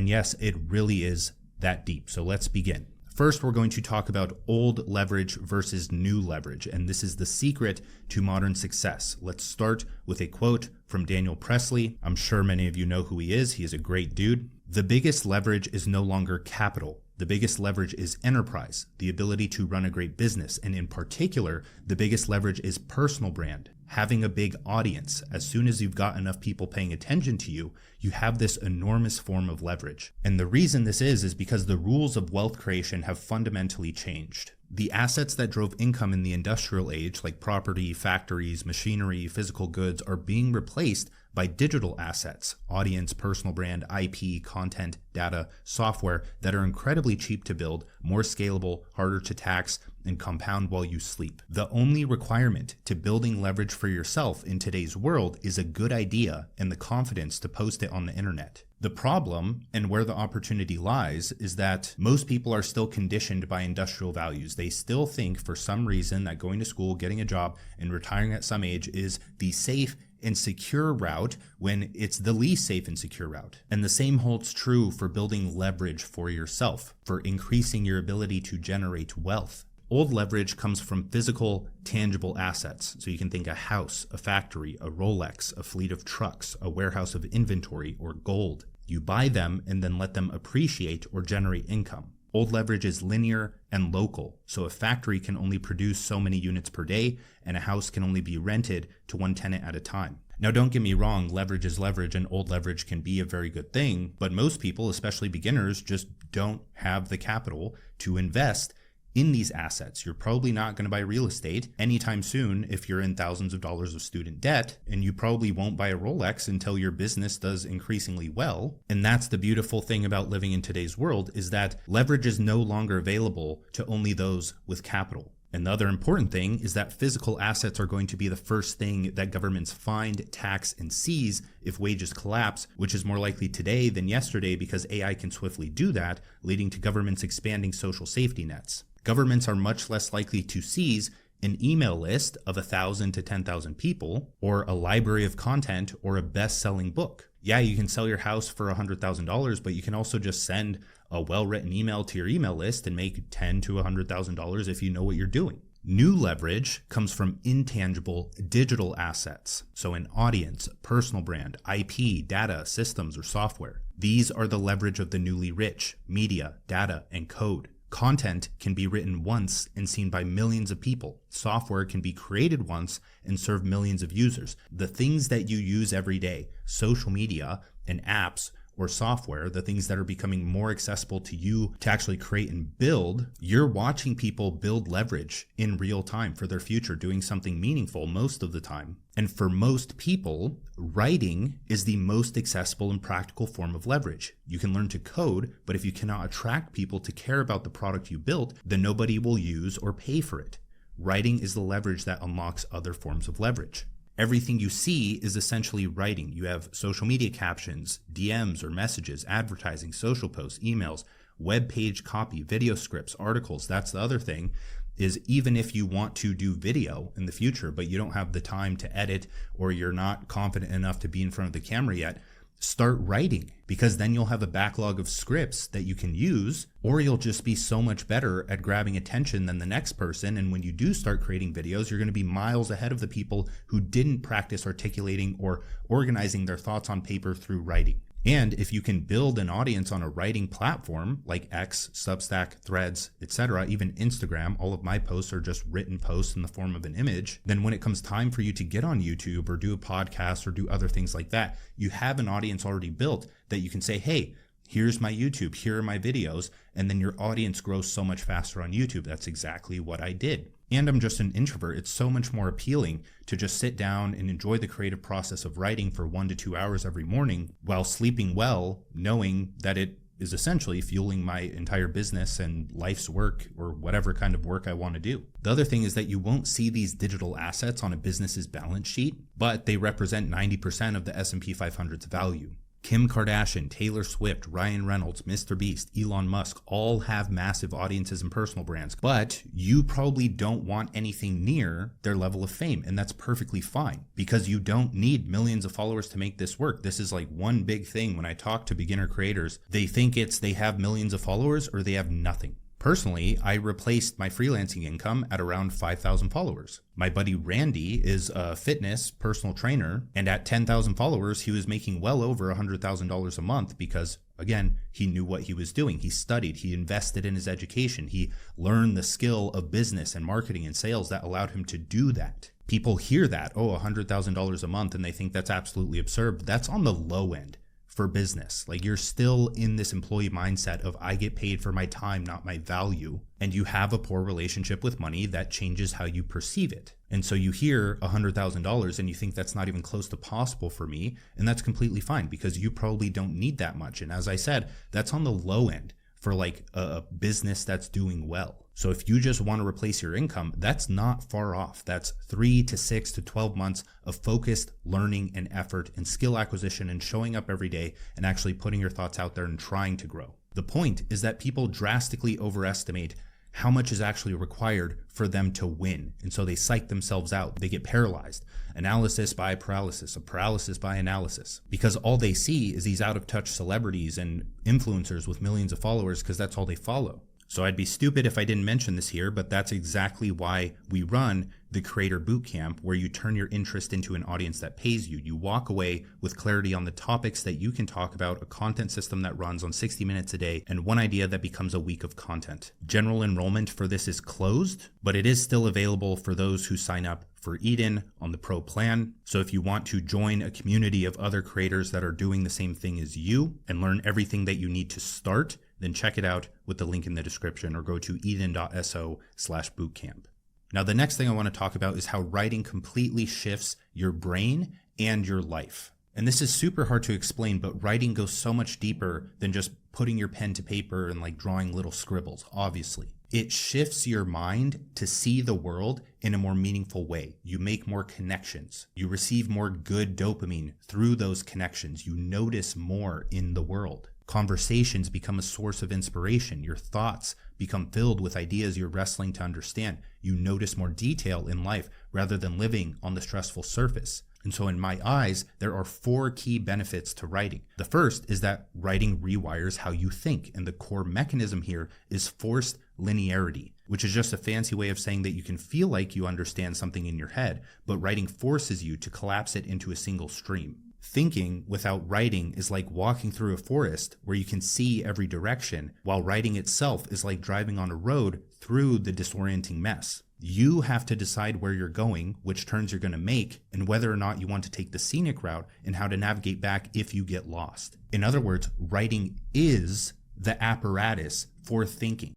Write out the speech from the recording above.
And yes, it really is that deep. So let's begin. First, we're going to talk about old leverage versus new leverage, and this is the secret to modern success. Let's start with a quote from Daniel Presley. I'm sure many of you know who he is. He is a great dude. The biggest leverage is no longer capital. The biggest leverage is enterprise, the ability to run a great business, and in particular, the biggest leverage is personal brand. Having a big audience. As soon as you've got enough people paying attention to you, you have this enormous form of leverage. And the reason this is because the rules of wealth creation have fundamentally changed. The assets that drove income in the industrial age, like property, factories, machinery, physical goods, are being replaced by digital assets, audience, personal brand, IP, content, data, software that are incredibly cheap to build, more scalable, harder to tax, and compound while you sleep. The only requirement to building leverage for yourself in today's world is a good idea and the confidence to post it on the internet. The problem, and where the opportunity lies, is that most people are still conditioned by industrial values. They still think for some reason that going to school, getting a job, and retiring at some age is the safe and secure route when it's the least safe and secure route. And the same holds true for building leverage for yourself, for increasing your ability to generate wealth. Old leverage comes from physical, tangible assets. So you can think a house, a factory, a Rolex, a fleet of trucks, a warehouse of inventory, or gold. You buy them and then let them appreciate or generate income. Old leverage is linear and local, so a factory can only produce so many units per day, and a house can only be rented to one tenant at a time. Now, don't get me wrong, leverage is leverage, and old leverage can be a very good thing, but most people, especially beginners, just don't have the capital to invest in these assets. You're probably not going to buy real estate anytime soon if you're in thousands of dollars of student debt, and you probably won't buy a Rolex until your business does increasingly well. And that's the beautiful thing about living in today's world, is that leverage is no longer available to only those with capital. And the other important thing is that physical assets are going to be the first thing that governments find, tax, and seize if wages collapse, which is more likely today than yesterday because AI can swiftly do that, leading to governments expanding social safety nets. Governments are much less likely to seize an email list of 1,000 to 10,000 people, or a library of content, or a best-selling book. Yeah, you can sell your house for $100,000, but you can also just send a well-written email to your email list and make $10,000 to $100,000 if you know what you're doing. New leverage comes from intangible digital assets, so an audience, personal brand, IP, data, systems, or software. These are the leverage of the newly rich: media, data, and code. Content can be written once and seen by millions of people. Software can be created once and serve millions of users. The things that you use every day, social media and apps or software, the things that are becoming more accessible to you to actually create and build, you're watching people build leverage in real time for their future, doing something meaningful most of the time. And for most people, writing is the most accessible and practical form of leverage. You can learn to code, but if you cannot attract people to care about the product you built, then nobody will use or pay for it. Writing is the leverage that unlocks other forms of leverage. Everything you see is essentially writing. You have social media captions, DMs or messages, advertising, social posts, emails, web page copy, video scripts, articles. That's the other thing, is even if you want to do video in the future, but you don't have the time to edit, or you're not confident enough to be in front of the camera yet, start writing, because then you'll have a backlog of scripts that you can use, or you'll just be so much better at grabbing attention than the next person. And when you do start creating videos, you're going to be miles ahead of the people who didn't practice articulating or organizing their thoughts on paper through writing. And if you can build an audience on a writing platform like X, Substack, Threads, etc., even Instagram, all of my posts are just written posts in the form of an image, then when it comes time for you to get on YouTube or do a podcast or do other things like that, you have an audience already built that you can say, hey, here's my YouTube, here are my videos, and then your audience grows so much faster on YouTube. That's exactly what I did. And I'm just an introvert. It's so much more appealing to just sit down and enjoy the creative process of writing for 1 to 2 hours every morning while sleeping well, knowing that it is essentially fueling my entire business and life's work, or whatever kind of work I want to do. The other thing is that you won't see these digital assets on a business's balance sheet, but they represent 90% of the S&P 500's value. Kim Kardashian, Taylor Swift, Ryan Reynolds, Mr. Beast, Elon Musk all have massive audiences and personal brands, but you probably don't want anything near their level of fame, and that's perfectly fine because you don't need millions of followers to make this work. This is like one big thing when I talk to beginner creators. They think they have millions of followers or they have nothing. Personally, I replaced my freelancing income at around 5,000 followers. My buddy Randy is a fitness personal trainer, and at 10,000 followers, he was making well over $100,000 a month because, again, he knew what he was doing. He studied, he invested in his education, he learned the skill of business and marketing and sales that allowed him to do that. People hear that, $100,000 a month, and they think that's absolutely absurd. That's on the low end. For business. Like, you're still in this employee mindset of I get paid for my time, not my value. And you have a poor relationship with money that changes how you perceive it. And so you hear $100,000 and you think that's not even close to possible for me. And that's completely fine because you probably don't need that much. And as I said, that's on the low end for like a business that's doing well. So if you just want to replace your income, that's not far off. That's 3 to 6 to 12 months of focused learning and effort and skill acquisition and showing up every day and actually putting your thoughts out there and trying to grow. The point is that people drastically overestimate how much is actually required for them to win. And so they psych themselves out. They get paralyzed. Analysis by paralysis, a paralysis by analysis. Because all they see is these out-of-touch celebrities and influencers with millions of followers because that's all they follow. So I'd be stupid if I didn't mention this here, but that's exactly why we run the Creator Bootcamp, where you turn your interest into an audience that pays you. You walk away with clarity on the topics that you can talk about, a content system that runs on 60 minutes a day, and one idea that becomes a week of content. General enrollment for this is closed, but it is still available for those who sign up for Eden on the Pro plan. So if you want to join a community of other creators that are doing the same thing as you and learn everything that you need to start, then check it out with the link in the description or go to eden.so/bootcamp. Now, the next thing I want to talk about is how writing completely shifts your brain and your life. And this is super hard to explain, but writing goes so much deeper than just putting your pen to paper and like drawing little scribbles, obviously. It shifts your mind to see the world in a more meaningful way. You make more connections. You receive more good dopamine through those connections. You notice more in the world. Conversations become a source of inspiration. Your thoughts become filled with ideas you're wrestling to understand. You notice more detail in life rather than living on the stressful surface. And so in my eyes, there are 4 key benefits to writing. The first is that writing rewires how you think. And the core mechanism here is forced linearity, which is just a fancy way of saying that you can feel like you understand something in your head, but writing forces you to collapse it into a single stream. Thinking without writing is like walking through a forest where you can see every direction, while writing itself is like driving on a road through the disorienting mess. You have to decide where you're going, which turns you're going to make, and whether or not you want to take the scenic route and how to navigate back if you get lost. In other words, writing is the apparatus for thinking.